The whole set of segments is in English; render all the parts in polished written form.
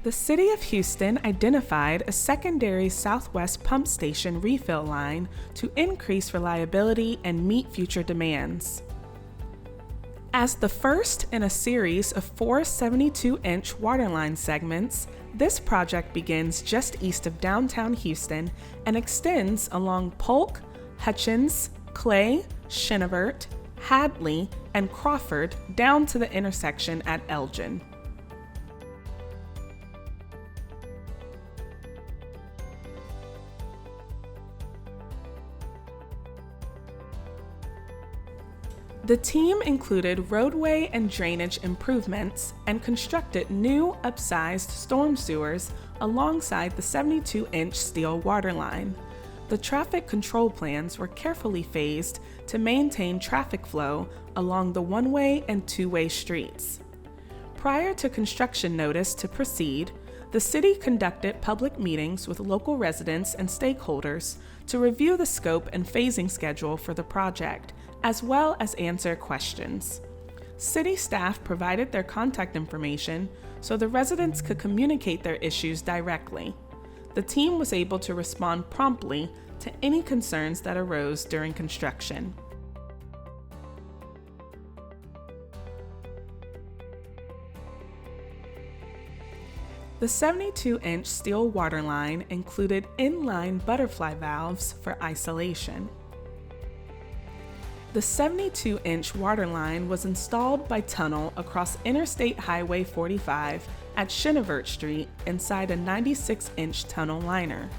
The City of Houston identified a secondary Southwest pump station refill line to increase reliability and meet future demands. As the first in a series of 4 72-inch waterline segments, this project begins just east of downtown Houston and extends along Polk, Hutchins, Clay, Shinivert, Hadley, and Crawford down to the intersection at Elgin. The team included roadway and drainage improvements and constructed new, upsized storm sewers alongside the 72-inch steel waterline. The traffic control plans were carefully phased to maintain traffic flow along the one-way and two-way streets. Prior to construction notice to proceed, the city conducted public meetings with local residents and stakeholders to review the scope and phasing schedule for the project, as well as answer questions. City staff provided their contact information so the residents could communicate their issues directly. The team was able to respond promptly to any concerns that arose during construction. The 72-inch steel waterline included inline butterfly valves for isolation. The 72-inch waterline was installed by tunnel across Interstate Highway 45 at Shinivert Street inside a 96-inch tunnel liner.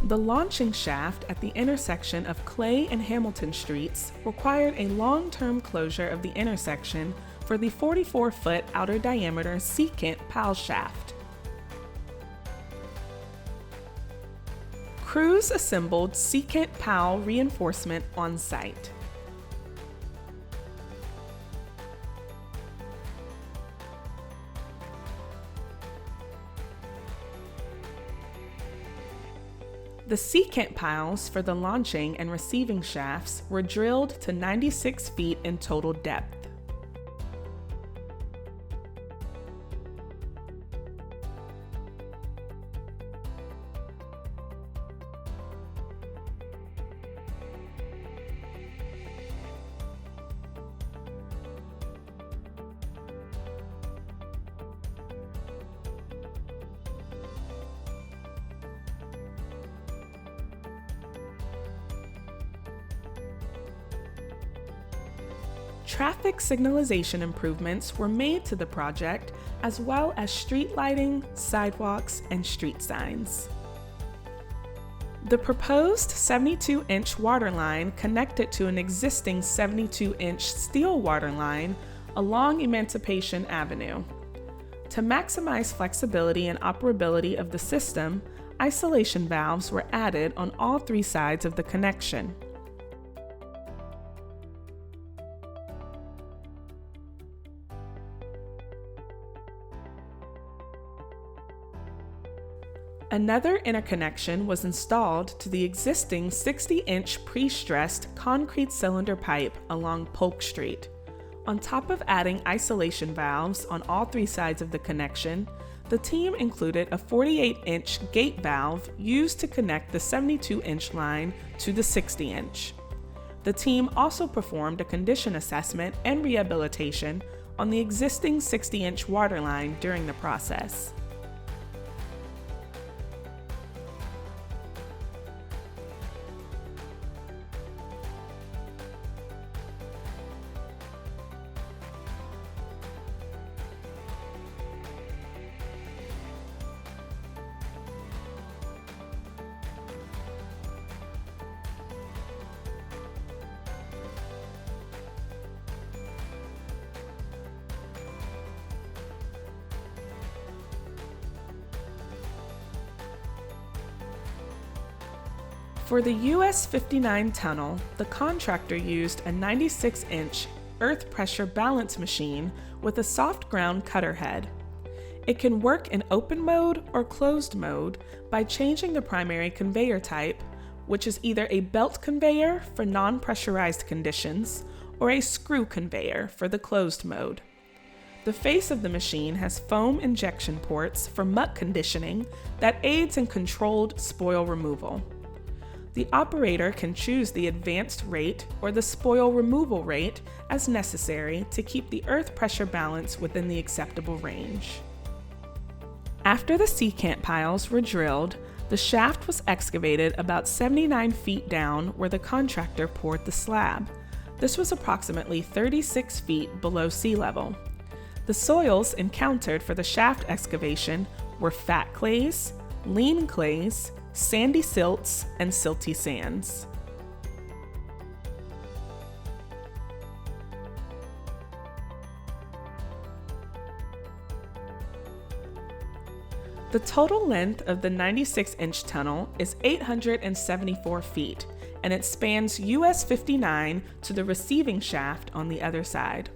The launching shaft at the intersection of Clay and Hamilton Streets required a long-term closure of the intersection for the 44-foot outer diameter secant PAL shaft. Crews assembled secant PAL reinforcement on site. The secant piles for the launching and receiving shafts were drilled to 96 feet in total depth. Traffic signalization improvements were made to the project, as well as street lighting, sidewalks, and street signs. The proposed 72-inch waterline connected to an existing 72-inch steel waterline along Emancipation Avenue. To maximize flexibility and operability of the system, isolation valves were added on all 3 sides of the connection. Another interconnection was installed to the existing 60-inch pre-stressed concrete cylinder pipe along Polk Street. On top of adding isolation valves on all 3 sides of the connection, the team included a 48-inch gate valve used to connect the 72-inch line to the 60-inch. The team also performed a condition assessment and rehabilitation on the existing 60-inch waterline during the process. For the US 59 tunnel, the contractor used a 96-inch earth pressure balance machine with a soft ground cutter head. It can work in open mode or closed mode by changing the primary conveyor type, which is either a belt conveyor for non-pressurized conditions or a screw conveyor for the closed mode. The face of the machine has foam injection ports for muck conditioning that aids in controlled spoil removal. The operator can choose the advanced rate or the spoil removal rate as necessary to keep the earth pressure balance within the acceptable range. After the secant piles were drilled, the shaft was excavated about 79 feet down where the contractor poured the slab. This was approximately 36 feet below sea level. The soils encountered for the shaft excavation were fat clays, lean clays, sandy silts, and silty sands. The total length of the 96-inch tunnel is 874 feet, and it spans US 59 to the receiving shaft on the other side.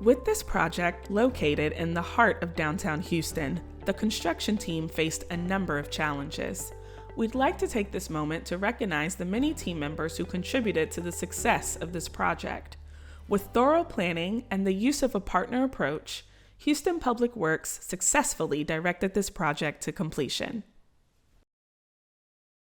With this project located in the heart of downtown Houston, the construction team faced a number of challenges. We'd like to take this moment to recognize the many team members who contributed to the success of this project. With thorough planning and the use of a partner approach, Houston Public Works successfully directed this project to completion.